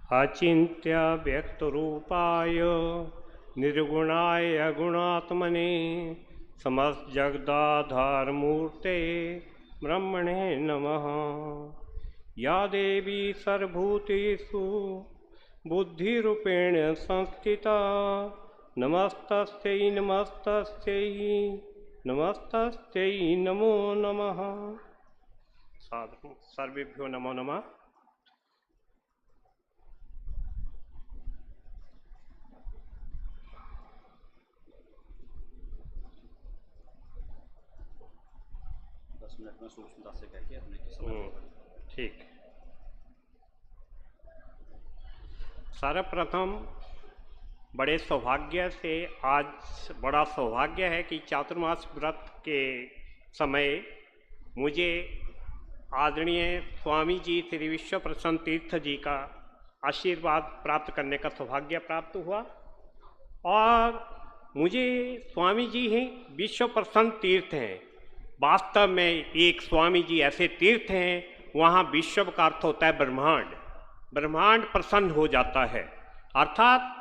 अचिन्त्य व्यक्तरूपाय निर्गुणाय गुणात्मने समस्तजगदाधारमूर्ते ब्रह्मणे नमः। या देवी सर्वभूतेषु बुद्धिरूपेण संस्थिता नमस्तस्यै नमस्तस्यै नमस्तस्यै नमो नमः। साधु सर्वेभ्यो नमो नमः। मिनट में सूक्ष्मता से कह के अपने ठीक। सर्वप्रथम बड़े सौभाग्य से आज बड़ा सौभाग्य है कि चातुर्मास व्रत के समय मुझे आदरणीय स्वामी जी श्री विश्व प्रसन्न तीर्थ जी का आशीर्वाद प्राप्त करने का सौभाग्य प्राप्त हुआ। और मुझे स्वामी जी ही विश्व प्रसन्न तीर्थ हैं। वास्तव में एक स्वामी जी ऐसे तीर्थ हैं, वहाँ विश्व का अर्थ होता है ब्रह्मांड। ब्रह्मांड प्रसन्न हो जाता है, अर्थात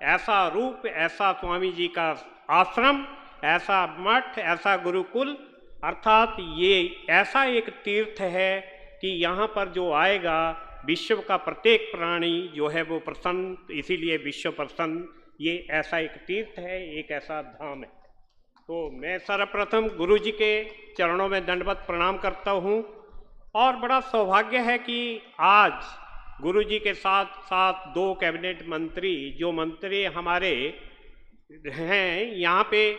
ऐसा रूप, ऐसा स्वामी जी का आश्रम, ऐसा मठ, ऐसा गुरुकुल, अर्थात ये ऐसा एक तीर्थ है कि यहाँ पर जो आएगा विश्व का प्रत्येक प्राणी जो है वो प्रसन्न, इसीलिए विश्व प्रसन्न ये ऐसा एक तीर्थ है, एक ऐसा धाम है। तो मैं सर्वप्रथम गुरु जी के चरणों में दंडवत प्रणाम करता हूँ। और बड़ा सौभाग्य है कि आज गुरु जी के साथ साथ दो कैबिनेट मंत्री, जो मंत्री हमारे हैं यहाँ पे,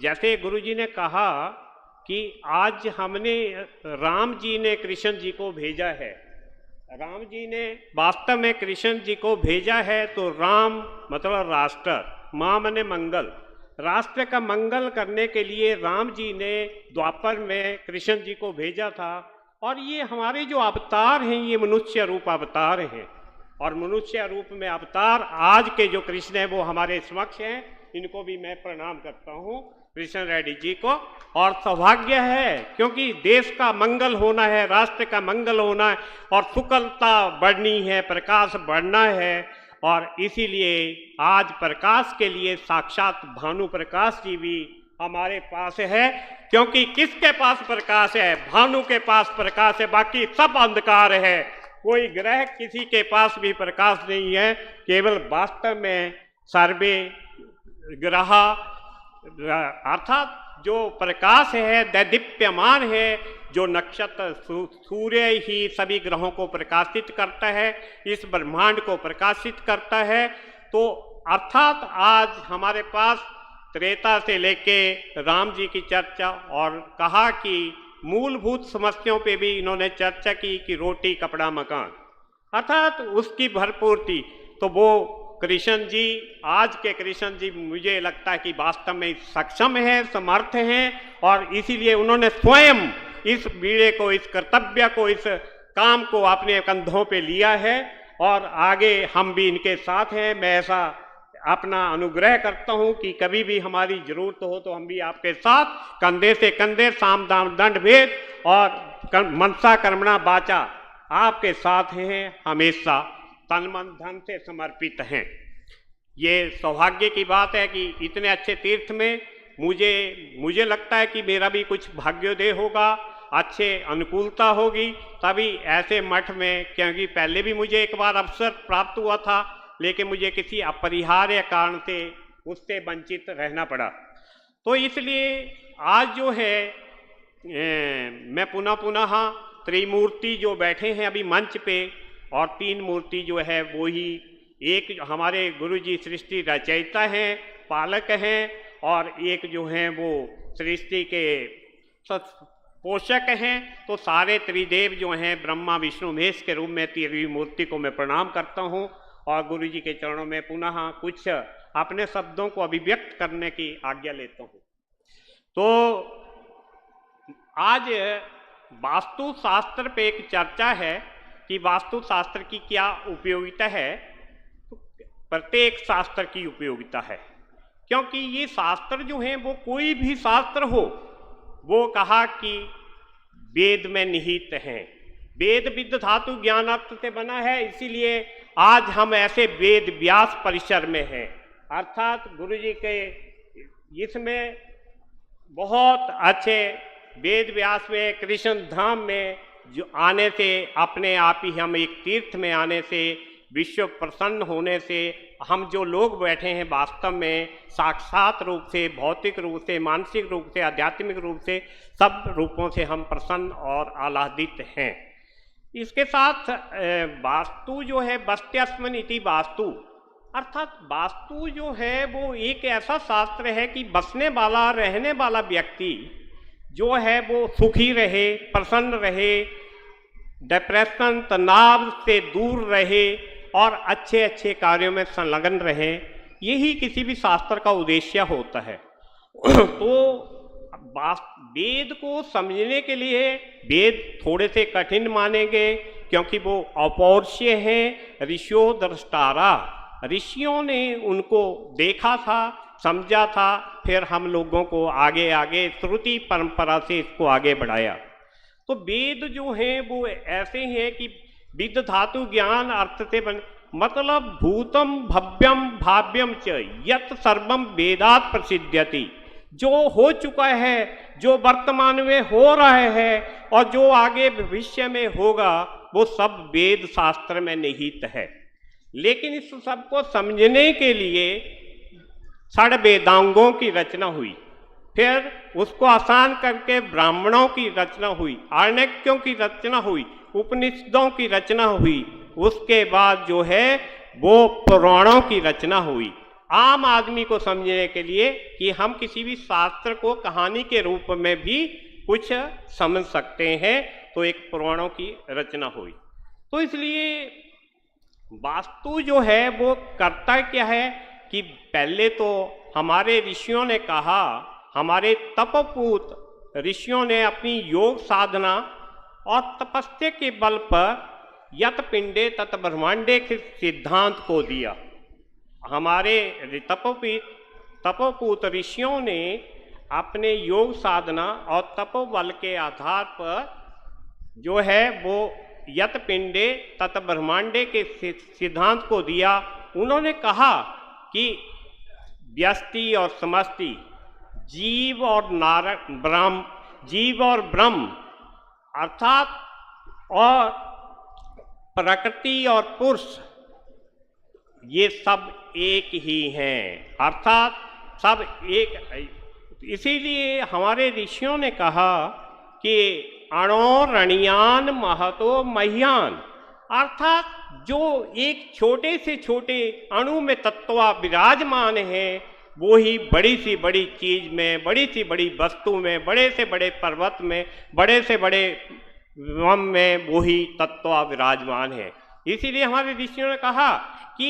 जैसे गुरु जी ने कहा कि आज हमने राम जी ने कृष्ण जी को भेजा है, राम जी ने वास्तव में कृष्ण जी को भेजा है। तो राम मतलब राष्ट्र, माँ मने मंगल, राष्ट्र का मंगल करने के लिए राम जी ने द्वापर में कृष्ण जी को भेजा था। और ये हमारे जो अवतार हैं ये मनुष्य रूप अवतार हैं, और मनुष्य रूप में अवतार आज के जो कृष्ण हैं वो हमारे समक्ष हैं। इनको भी मैं प्रणाम करता हूँ, कृष्ण रेड्डी जी को। और सौभाग्य है क्योंकि देश का मंगल होना है, राष्ट्र का मंगल होना है, और सुकलता बढ़नी है, प्रकाश बढ़ना है। और इसीलिए आज प्रकाश के लिए साक्षात भानु प्रकाश जी भी हमारे पास है। क्योंकि किसके पास प्रकाश है? भानु के पास प्रकाश है, बाकी सब अंधकार है। कोई ग्रह किसी के पास भी प्रकाश नहीं है, केवल वास्तव में सर्वे ग्रह अर्थात जो प्रकाश है दैदीप्यमान है, जो नक्षत्र सूर्य ही सभी ग्रहों को प्रकाशित करता है, इस ब्रह्मांड को प्रकाशित करता है। तो अर्थात आज हमारे पास त्रेता से लेके राम जी की चर्चा, और कहा कि मूलभूत समस्याओं पे भी इन्होंने चर्चा की कि रोटी कपड़ा मकान, अर्थात उसकी भरपूर्ति। तो वो कृष्ण जी, आज के कृष्ण जी मुझे लगता है कि वास्तव में सक्षम है, समर्थ हैं, और इसीलिए उन्होंने स्वयं इस बीड़े को, इस कर्तव्य को, इस काम को अपने कंधों पे लिया है। और आगे हम भी इनके साथ हैं। मैं ऐसा अपना अनुग्रह करता हूं कि कभी भी हमारी जरूरत हो तो हम भी आपके साथ कंधे से कंधे, साम दाम दंड भेद और मनसा कर्मणा बाचा आपके साथ हैं, हमेशा तन मन धन से समर्पित हैं। ये सौभाग्य की बात है कि इतने अच्छे तीर्थ में मुझे लगता है कि मेरा भी कुछ भाग्योदय होगा, अच्छे अनुकूलता होगी, तभी ऐसे मठ में, क्योंकि पहले भी मुझे एक बार अवसर प्राप्त हुआ था, लेकिन मुझे किसी अपरिहार्य कारण से उससे वंचित रहना पड़ा। तो इसलिए आज जो है मैं पुनः त्रिमूर्ति जो बैठे हैं अभी मंच पे, और तीन मूर्ति जो है वो ही, एक हमारे गुरु जी सृष्टि रचयिता हैं, पालक हैं, और एक जो हैं वो सृष्टि के पोषक हैं। तो सारे त्रिदेव जो हैं ब्रह्मा विष्णु महेश के रूप में तीसरी मूर्ति को मैं प्रणाम करता हूँ। और गुरु जी के चरणों में पुनः कुछ अपने शब्दों को अभिव्यक्त करने की आज्ञा लेता हूँ। तो आज वास्तुशास्त्र पे एक चर्चा है कि वास्तुशास्त्र की क्या उपयोगिता है। प्रत्येक शास्त्र की उपयोगिता है, क्योंकि ये शास्त्र जो हैं वो कोई भी शास्त्र हो, वो कहा कि वेद में निहित हैं, वेद विद धातु ज्ञान अर्थ से बना है, इसीलिए आज हम ऐसे वेद व्यास परिसर में हैं, अर्थात गुरु जी के इसमें बहुत अच्छे वेद व्यास में, कृष्ण धाम में जो आने से अपने आप ही हम एक तीर्थ में आने से, विश्व प्रसन्न होने से, हम जो लोग बैठे हैं वास्तव में साक्षात रूप से, भौतिक रूप से, मानसिक रूप से, आध्यात्मिक रूप से, सब रूपों से हम प्रसन्न और आह्लादित हैं। इसके साथ वास्तु जो है, वस्त्यास्मन इति वास्तु, अर्थात वास्तु जो है वो एक ऐसा शास्त्र है कि बसने वाला, रहने वाला व्यक्ति जो है वो सुखी रहे, प्रसन्न रहे, डिप्रेशन तनाव से दूर रहे और अच्छे अच्छे कार्यों में संलग्न रहे, यही किसी भी शास्त्र का उद्देश्य होता है। तो वेद को समझने के लिए वेद थोड़े से कठिन मानेंगे, क्योंकि वो अपौरुषीय हैं, ऋषियों द्रष्टारा, ऋषियों ने उनको देखा था, समझा था, फिर हम लोगों को आगे आगे श्रुति परंपरा से इसको आगे बढ़ाया। तो वेद जो हैं वो ऐसे हैं कि विद धातु ज्ञान अर्थ से बन, मतलब भूतम भव्यम भाव्यम च यत् सर्वम वेदात प्रसिद्ध्यति, जो हो चुका है, जो वर्तमान में हो रहा है और जो आगे भविष्य में होगा, वो सब वेद शास्त्र में निहित है। लेकिन इस सबको समझने के लिए षड वेदांगों की रचना हुई, फिर उसको आसान करके ब्राह्मणों की रचना हुई, आर्णक्यों की रचना हुई, उपनिषदों की रचना हुई, उसके बाद जो है वो पुराणों की रचना हुई, आम आदमी को समझने के लिए कि हम किसी भी शास्त्र को कहानी के रूप में भी कुछ समझ सकते हैं, तो एक पुराणों की रचना हुई। तो इसलिए वास्तु जो है वो करता क्या है कि पहले तो हमारे ऋषियों ने कहा, हमारे तपपूत ऋषियों ने अपनी योग साधना और तपस्या के बल पर यत पिंडे तत् ब्रह्मांडे के सिद्धांत को दिया। हमारे तपोपूत ऋषियों ने अपने योग साधना और तपोबल के आधार पर जो है वो यत पिंडे तत् ब्रह्मांडे के सिद्धांत को दिया। उन्होंने कहा कि व्यष्टि और समष्टि, जीव और ब्रह्म, जीव और ब्रह्म, अर्थात और प्रकृति और पुरुष, ये सब एक ही हैं, अर्थात सब एक। इसीलिए हमारे ऋषियों ने कहा कि अणो रणियान महतो मह्यान, अर्थात जो एक छोटे से छोटे अणु में तत्वा विराजमान है, वो ही बड़ी सी बड़ी चीज में, बड़ी सी बड़ी वस्तु में, बड़े से बड़े पर्वत में, बड़े से बड़े वम में वो ही तत्वा विराजमान है। इसीलिए हमारे ऋषियों ने कहा कि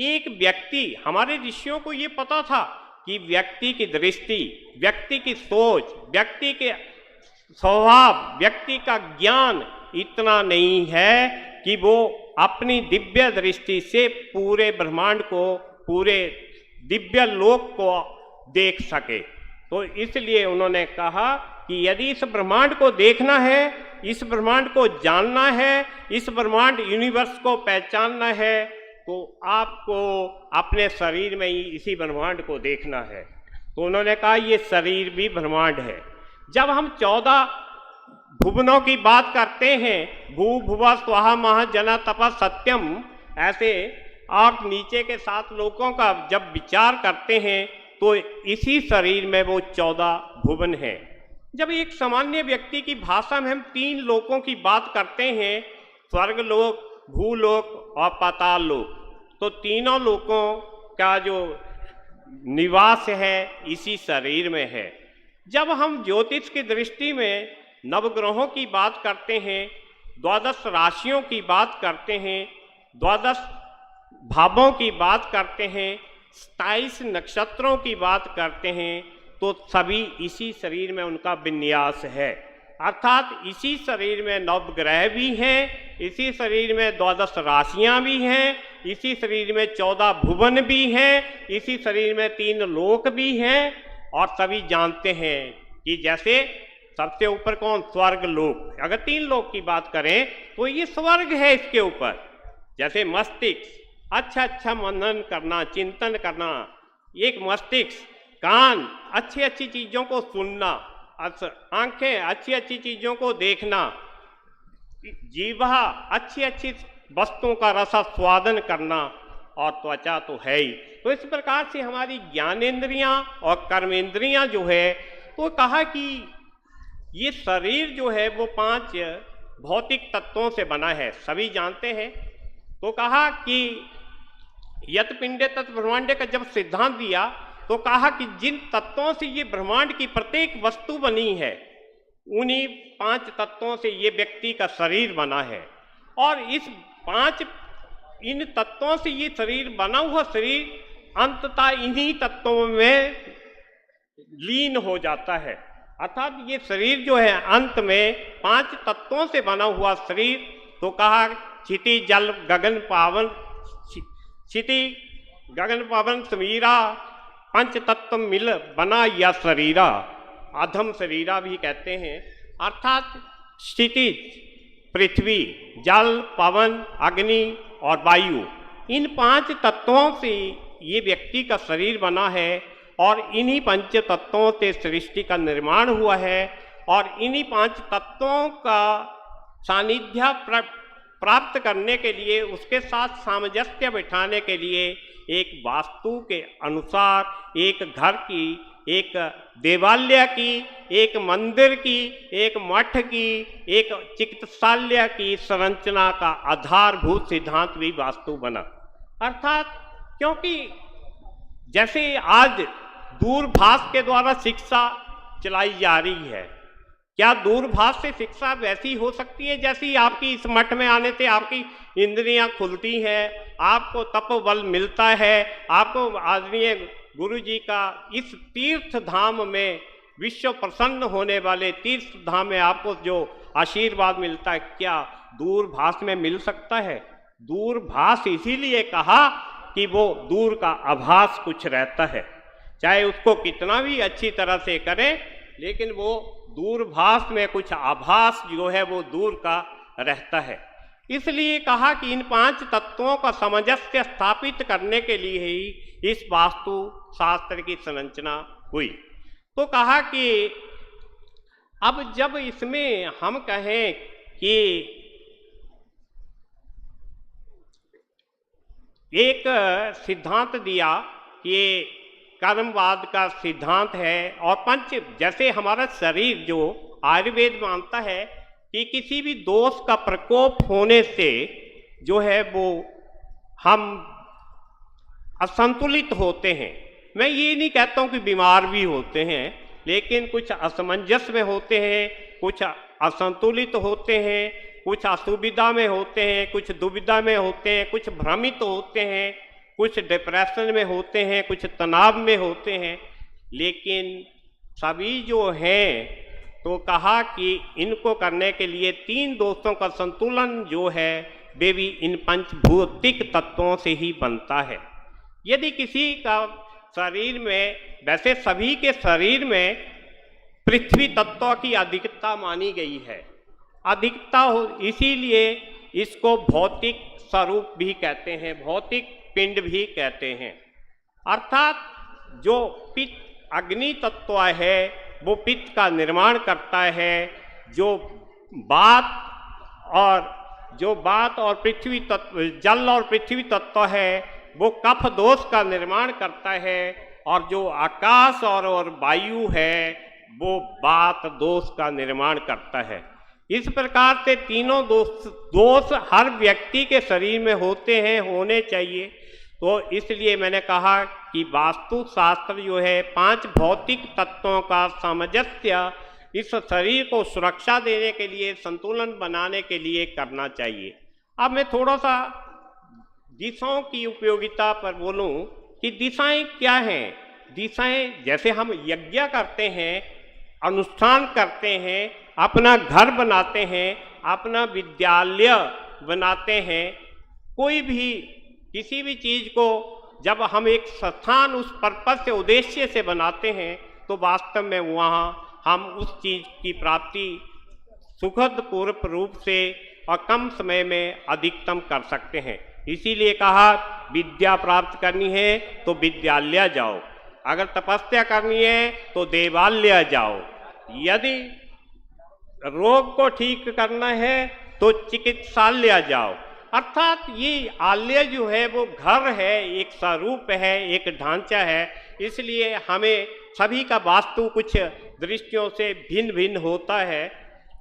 एक व्यक्ति, हमारे ऋषियों को ये पता था कि व्यक्ति की दृष्टि, व्यक्ति की सोच, व्यक्ति के स्वभाव, व्यक्ति का ज्ञान इतना नहीं है कि वो अपनी दिव्य दृष्टि से पूरे ब्रह्मांड को, पूरे दिव्य लोक को देख सके। तो इसलिए उन्होंने कहा कि यदि इस ब्रह्मांड को देखना है, इस ब्रह्मांड को जानना है, इस ब्रह्मांड यूनिवर्स को पहचानना है, तो आपको अपने शरीर में ही इसी ब्रह्मांड को देखना है। तो उन्होंने कहा ये शरीर भी ब्रह्मांड है। जब हम 14 भुवनों की बात करते हैं, भू भुवा स्वाहा महा जना तपा सत्यम, ऐसे और नीचे के 7 लोकों का जब विचार करते हैं तो इसी शरीर में वो 14 भुवन है। जब एक सामान्य व्यक्ति की भाषा में हम 3 लोकों की बात करते हैं, स्वर्ग लोक, भूलोक और पाताल लोक, तो तीनों लोकों का जो निवास है इसी शरीर में है। जब हम ज्योतिष की दृष्टि में नवग्रहों की बात करते हैं, 12 राशियों की बात करते हैं, 12 भावों की बात करते हैं, 27 नक्षत्रों की बात करते हैं, तो सभी इसी शरीर में उनका विन्यास है। अर्थात इसी शरीर में नवग्रह भी हैं, इसी शरीर में 12 राशियां भी हैं, इसी शरीर में 14 भुवन भी हैं, इसी शरीर में 3 लोक भी हैं। और सभी जानते हैं कि जैसे सबसे ऊपर कौन? स्वर्ग लोक। अगर 3 लोक की बात करें तो ये स्वर्ग है इसके ऊपर। जैसे मस्तिष्क अच्छा मनन करना, चिंतन करना, एक मस्तिष्क, कान अच्छी अच्छी चीजों को सुनना, आंखें अच्छी अच्छी चीजों को देखना, जीवा अच्छी अच्छी वस्तुओं का रसास्वादन करना, और त्वचा तो है ही। तो इस प्रकार से हमारी ज्ञानेंद्रियां और कर्मेंद्रियां जो है, तो कहा कि ये शरीर जो है वो 5 भौतिक तत्वों से बना है, सभी जानते हैं। तो कहा कि यत पिंडे तत् ब्रह्मांडे का जब सिद्धांत दिया तो कहा कि जिन तत्वों से ये ब्रह्मांड की प्रत्येक वस्तु बनी है, उन्हीं 5 तत्वों से ये व्यक्ति का शरीर बना है। और इन तत्वों से ये शरीर बना हुआ शरीर अंततः इन्हीं तत्वों में लीन हो जाता है। अर्थात ये शरीर जो है अंत में 5 तत्वों से बना हुआ शरीर। तो कहा क्षिति जल गगन पावन, क्षिति गगन पावन समीरा, 5 तत्व मिल बना या शरीरा, अधम शरीरा भी कहते हैं। अर्थात क्षितिज पृथ्वी, जल, पवन, अग्नि और वायु, इन 5 तत्वों से ये व्यक्ति का शरीर बना है। और इन्हीं 5 तत्वों से सृष्टि का निर्माण हुआ है। और इन्हीं 5 तत्वों का सानिध्य प्राप्त करने के लिए, उसके साथ सामंजस्य बिठाने के लिए एक वास्तु के अनुसार एक घर की, एक देवालय की, एक मंदिर की, एक मठ की, एक चिकित्सालय की संरचना का आधारभूत सिद्धांत भी वास्तु बना। अर्थात क्योंकि जैसे आज दूरभाष के द्वारा शिक्षा चलाई जा रही है, क्या दूरभाष से शिक्षा वैसी हो सकती है जैसी आपकी इस मठ में आने से आपकी इंद्रियां खुलती हैं, आपको तपोबल मिलता है, आपको आदरणीय गुरु जी का इस तीर्थ धाम में, विश्व प्रसन्न होने वाले तीर्थ धाम में आपको जो आशीर्वाद मिलता है, क्या दूरभाष में मिल सकता है? दूरभाष इसीलिए कहा कि वो दूर का आभास कुछ रहता है, चाहे उसको कितना भी अच्छी तरह से करें, लेकिन वो दूरभाष में कुछ आभास जो है वो दूर का रहता है। इसलिए कहा कि इन 5 तत्वों का सामंजस्य स्थापित करने के लिए ही इस वास्तु शास्त्र की संरचना हुई। तो कहा कि अब जब इसमें हम कहें कि एक सिद्धांत दिया कि कर्मवाद का सिद्धांत है, और पंच, जैसे हमारा शरीर जो आयुर्वेद मानता है कि किसी भी दोष का प्रकोप होने से जो है वो हम असंतुलित होते हैं। मैं ये नहीं कहता हूँ कि बीमार भी होते हैं, लेकिन कुछ असमंजस में होते हैं, कुछ असंतुलित होते हैं, कुछ असुविधा में होते हैं, कुछ दुविधा में होते हैं, कुछ भ्रमित होते हैं, कुछ डिप्रेशन में होते हैं, कुछ तनाव में होते हैं। लेकिन सभी जो हैं, तो कहा कि इनको करने के लिए 3 दोषों का संतुलन जो है वे भी इन पंचभौतिक तत्वों से ही बनता है। यदि किसी का शरीर में, वैसे सभी के शरीर में पृथ्वी तत्व की अधिकता मानी गई है, अधिकता हो, इसीलिए इसको भौतिक स्वरूप भी कहते हैं, भौतिक पिंड भी कहते हैं। अर्थात जो पित्त अग्नि तत्व है वो पित्त का निर्माण करता है, जो बात और पृथ्वी तत्व, जल और पृथ्वी तत्व है वो कफ दोष का निर्माण करता है, और जो आकाश और वायु है वो वात दोष का निर्माण करता है। इस प्रकार से तीनों दोष हर व्यक्ति के शरीर में होते हैं, होने चाहिए। तो इसलिए मैंने कहा कि वास्तु शास्त्र जो है 5 भौतिक तत्वों का सामंजस्य इस शरीर को सुरक्षा देने के लिए, संतुलन बनाने के लिए करना चाहिए। अब मैं थोड़ा सा दिशाओं की उपयोगिता पर बोलूं कि दिशाएं क्या हैं। दिशाएं, जैसे हम यज्ञ करते हैं, अनुष्ठान करते हैं, अपना घर बनाते हैं, अपना विद्यालय बनाते हैं, कोई भी किसी भी चीज़ को जब हम एक स्थान उस पर्पस से, उद्देश्य से बनाते हैं, तो वास्तव में वहाँ हम उस चीज की प्राप्ति सुखद पूर्ण रूप से और कम समय में अधिकतम कर सकते हैं। इसीलिए कहा विद्या प्राप्त करनी है तो विद्यालय जाओ, अगर तपस्या करनी है तो देवालय जाओ, यदि रोग को ठीक करना है तो चिकित्सालय जाओ। अर्थात ये आलय जो है वो घर है, एक स्वरूप है, एक ढांचा है। इसलिए हमें सभी का वास्तु कुछ दृष्टियों से भिन्न भिन्न होता है।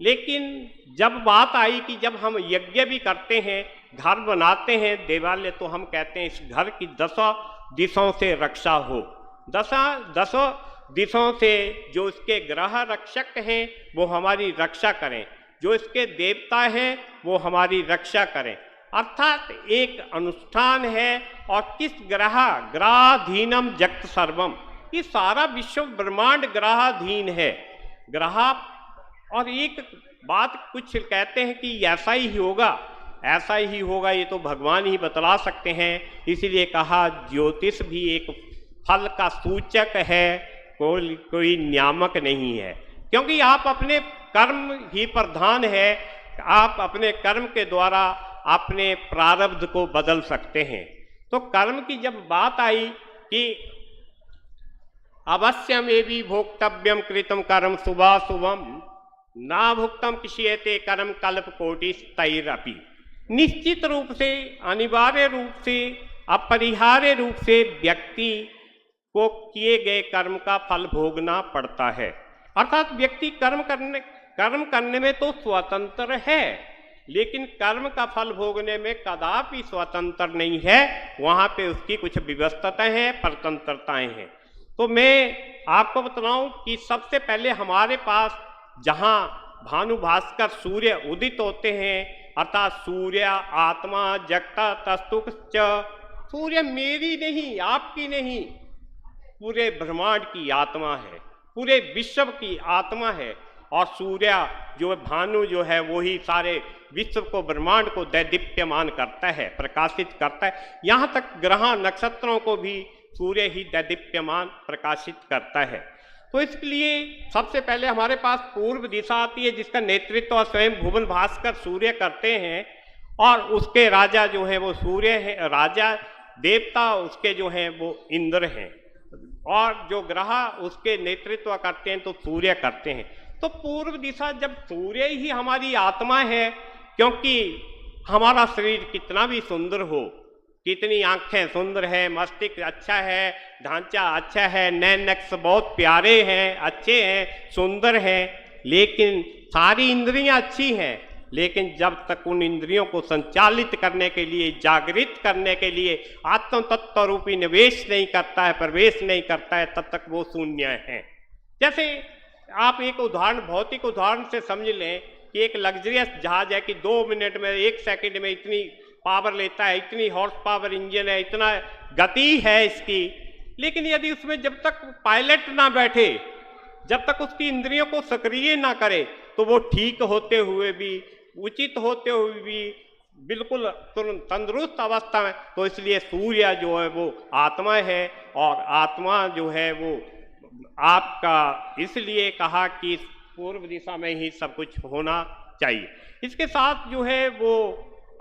लेकिन जब बात आई कि जब हम यज्ञ भी करते हैं, घर बनाते हैं देवालय, तो हम कहते हैं इस घर की 10 दिशाओं से रक्षा हो। 10 दिशाओं से जो इसके ग्रह रक्षक हैं वो हमारी रक्षा करें, जो इसके देवता हैं वो हमारी रक्षा करें। अर्थात एक अनुष्ठान है। और किस ग्रहाधीनम जगत सर्वम, ये सारा विश्व ब्रह्मांड ग्रहाधीन है। ग्रह और एक बात कुछ कहते हैं कि ऐसा ही होगा, ऐसा ही होगा, ये तो भगवान ही बतला सकते हैं। इसीलिए कहा ज्योतिष भी एक फल का सूचक है, कोई नियामक नहीं है। क्योंकि आप अपने कर्म ही प्रधान है, आप अपने कर्म के द्वारा अपने प्रारब्ध को बदल सकते हैं। तो कर्म की जब बात आई कि अवश्यमेवि भोक्तव्यम कृतम कर्म शुभाशुभम ना भुक्तम किसीयते कर्म कल्प कोटि तैरपि, निश्चित रूप से, अनिवार्य रूप से, अपरिहार्य रूप से व्यक्ति को किए गए कर्म का फल भोगना पड़ता है। अर्थात व्यक्ति कर्म करने में तो स्वतंत्र है, लेकिन कर्म का फल भोगने में कदापि स्वतंत्र नहीं है। वहाँ पे उसकी कुछ व्यवस्थाएं हैं, परतंत्रताएं हैं। तो मैं आपको बताऊं कि सबसे पहले हमारे पास जहाँ भानु भास्कर सूर्य उदित होते हैं, अर्थात सूर्य आत्मा जगता तस्तुक च, सूर्य मेरी नहीं, आपकी नहीं, पूरे ब्रह्मांड की आत्मा है, पूरे विश्व की आत्मा है। और सूर्य जो भानु जो है वो ही सारे विश्व को, ब्रह्मांड को दैदीप्यमान करता है, प्रकाशित करता है। यहाँ तक ग्रह नक्षत्रों को भी सूर्य ही दैदीप्यमान प्रकाशित करता है। तो इसलिए सबसे पहले हमारे पास पूर्व दिशा आती है, जिसका नेतृत्व स्वयं भुवन भास्कर सूर्य करते हैं। और उसके राजा जो है वो सूर्य है, राजा देवता उसके जो हैं वो इंद्र हैं, और जो ग्रह उसके नेतृत्व करते हैं तो सूर्य करते हैं। तो पूर्व दिशा जब सूर्य ही हमारी आत्मा है, क्योंकि हमारा शरीर कितना भी सुंदर हो, कितनी आंखें सुंदर है, मस्तिष्क अच्छा है, ढांचा अच्छा है, नैन नक्श बहुत प्यारे हैं, अच्छे हैं, सुंदर हैं, लेकिन सारी इंद्रियां अच्छी हैं, लेकिन जब तक उन इंद्रियों को संचालित करने के लिए, जागृत करने के लिए आत्म तत्व रूपी निवेश नहीं करता है, प्रवेश नहीं करता है, तब तक वो शून्य है। जैसे आप एक उदाहरण, भौतिक उदाहरण से समझ लें कि एक लग्जरियस जहाज है कि 2 मिनट में, 1 सेकंड में इतनी पावर लेता है, इतनी हॉर्स पावर इंजन है, इतना गति है इसकी, लेकिन यदि उसमें जब तक पायलट ना बैठे, जब तक उसकी इंद्रियों को सक्रिय ना करे, तो वो ठीक होते हुए भी, उचित होते हुए भी बिल्कुल तंदुरुस्त अवस्था में। तो इसलिए सूर्य जो है वो आत्मा है, और आत्मा जो है वो आपका, इसलिए कहा कि पूर्व दिशा में ही सब कुछ होना चाहिए। इसके साथ जो है वो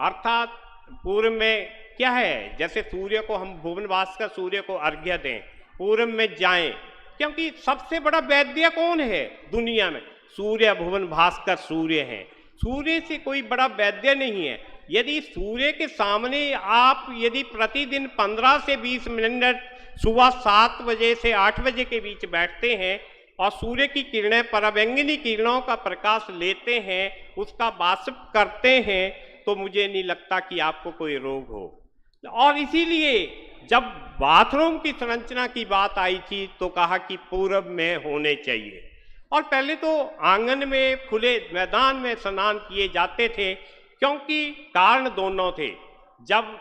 अर्थात पूर्व में क्या है, जैसे सूर्य को हम भुवन भास्कर सूर्य को अर्घ्य दें, पूर्व में जाएं, क्योंकि सबसे बड़ा वैद्य कौन है दुनिया में? सूर्य, भुवन भास्कर सूर्य हैं। सूर्य से कोई बड़ा वैद्य नहीं है। यदि सूर्य के सामने आप यदि प्रतिदिन 15 से 20 मिनट सुबह 7 बजे से 8 बजे के बीच बैठते हैं और सूर्य की किरणें, पराबैंगनी किरणों का प्रकाश लेते हैं, उसका वाष्प करते हैं, तो मुझे नहीं लगता कि आपको कोई रोग हो। और इसीलिए जब बाथरूम की संरचना की बात आई थी तो कहा कि पूरब में होने चाहिए, और पहले तो आंगन में, खुले मैदान में स्नान किए जाते थे, क्योंकि कारण दोनों थे। जब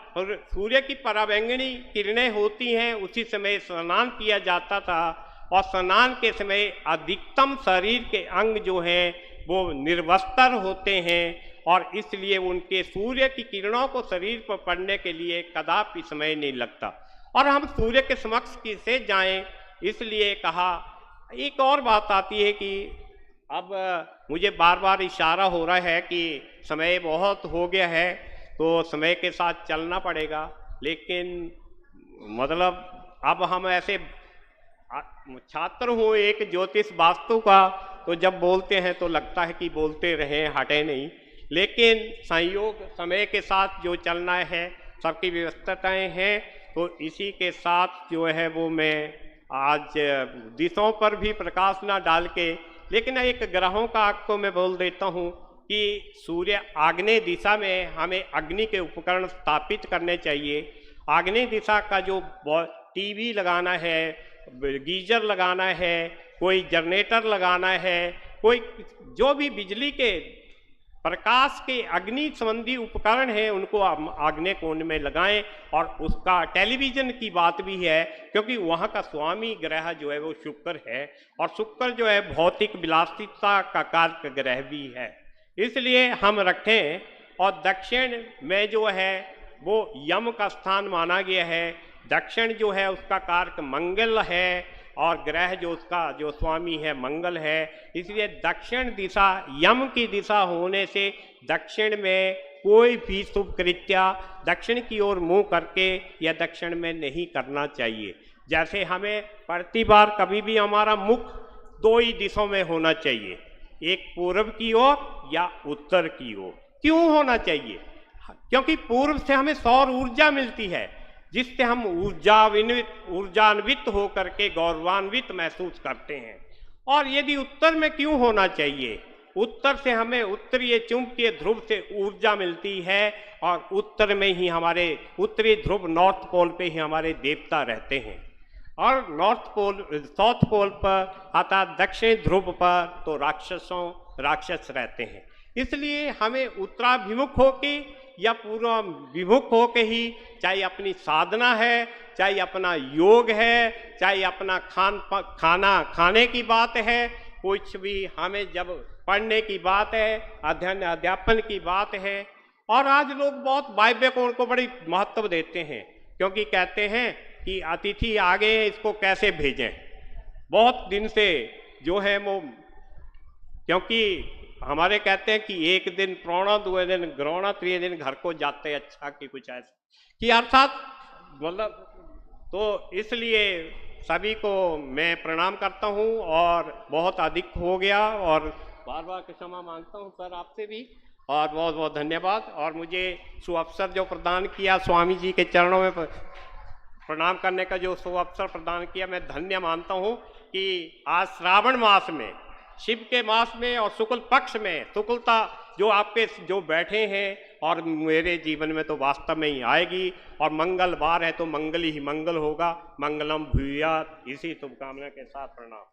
सूर्य की पराबैंगनी किरणें होती हैं उसी समय स्नान किया जाता था, और स्नान के समय अधिकतम शरीर के अंग जो हैं वो निर्वस्त्र होते हैं, और इसलिए उनके सूर्य की किरणों को शरीर पर पड़ने के लिए कदापि समय नहीं लगता। और हम सूर्य के समक्ष कैसे जाएं, इसलिए कहा एक और बात आती है कि अब मुझे बार बार इशारा हो रहा है कि समय बहुत हो गया है, तो समय के साथ चलना पड़ेगा। लेकिन मतलब अब हम ऐसे आ- छात्र हूँ एक ज्योतिष वास्तु का, तो जब बोलते हैं तो लगता है कि बोलते रहें, हटे नहीं। लेकिन संयोग समय के साथ जो चलना है, सबकी व्यस्तताएं हैं, तो इसी के साथ जो है वो मैं आज दिशाओं पर भी प्रकाश ना डाल के, लेकिन एक ग्रहों का आपको मैं बोल देता हूँ कि सूर्य आग्नेय दिशा में हमें अग्नि के उपकरण स्थापित करने चाहिए। आग्नेय दिशा का जो टीवी लगाना है, गीजर लगाना है, कोई जनरेटर लगाना है, कोई जो भी बिजली के प्रकाश के अग्नि संबंधी उपकरण हैं उनको आग्नेय कोण में लगाएं। और उसका टेलीविजन की बात भी है, क्योंकि वहाँ का स्वामी ग्रह जो है वो शुक्र है, और शुक्र जो है भौतिक विलासिता का कारक ग्रह भी है, इसलिए हम रखें। और दक्षिण में जो है वो यम का स्थान माना गया है। दक्षिण जो है उसका कारक मंगल है, और ग्रह जो उसका जो स्वामी है मंगल है, इसलिए दक्षिण दिशा यम की दिशा होने से दक्षिण में कोई भी शुभ कृत्य दक्षिण की ओर मुंह करके या दक्षिण में नहीं करना चाहिए। जैसे हमें प्रति बार कभी भी हमारा मुख दो ही दिशाओं में होना चाहिए, एक पूर्व की ओर या उत्तर की ओर। क्यों होना चाहिए? क्योंकि पूर्व से हमें सौर ऊर्जा मिलती है, जिससे हम ऊर्जान्वित होकर के गौरवान्वित महसूस करते हैं। और यदि उत्तर में क्यों होना चाहिए? उत्तर से हमें उत्तरीय चुंबकीय ध्रुव से ऊर्जा मिलती है, और उत्तर में ही हमारे उत्तरी ध्रुव नॉर्थ पोल पे ही हमारे देवता रहते हैं, और साउथ पोल पर अर्थात दक्षिण ध्रुव पर तो राक्षस रहते हैं। इसलिए हमें उत्तराभिमुख होके या पूर्वाभिमुख होके ही, चाहे अपनी साधना है, चाहे अपना योग है, चाहे अपना खाने की बात है, कुछ भी हमें जब पढ़ने की बात है, अध्यापन की बात है। और आज लोग बहुत वायव्य कोण को बड़ी महत्व देते हैं, क्योंकि कहते हैं कि अतिथि आ गए हैं, इसको कैसे भेजें। बहुत दिन से जो है वो, क्योंकि हमारे कहते हैं कि एक दिन प्रोणा, दूसरे दिन ग्रौणा, तीसरे दिन घर को जाते अच्छा कि कुछ ऐसा कि अर्थात मतलब, तो इसलिए सभी को मैं प्रणाम करता हूं, और बहुत अधिक हो गया और बार बार क्षमा मांगता हूं सर आपसे भी, और बहुत बहुत धन्यवाद। और मुझे सुअवसर जो प्रदान किया, स्वामी जी के चरणों में प्रणाम करने का जो सुअवसर प्रदान किया, मैं धन्य मानता हूं कि आज श्रावण मास में, शिव के मास में और शुक्ल पक्ष में शुक्लता जो आपके जो बैठे हैं, और मेरे जीवन में तो वास्तव में ही आएगी। और मंगलवार है तो मंगल ही मंगल होगा। मंगलम भूयात्, इसी शुभकामना के साथ प्रणाम।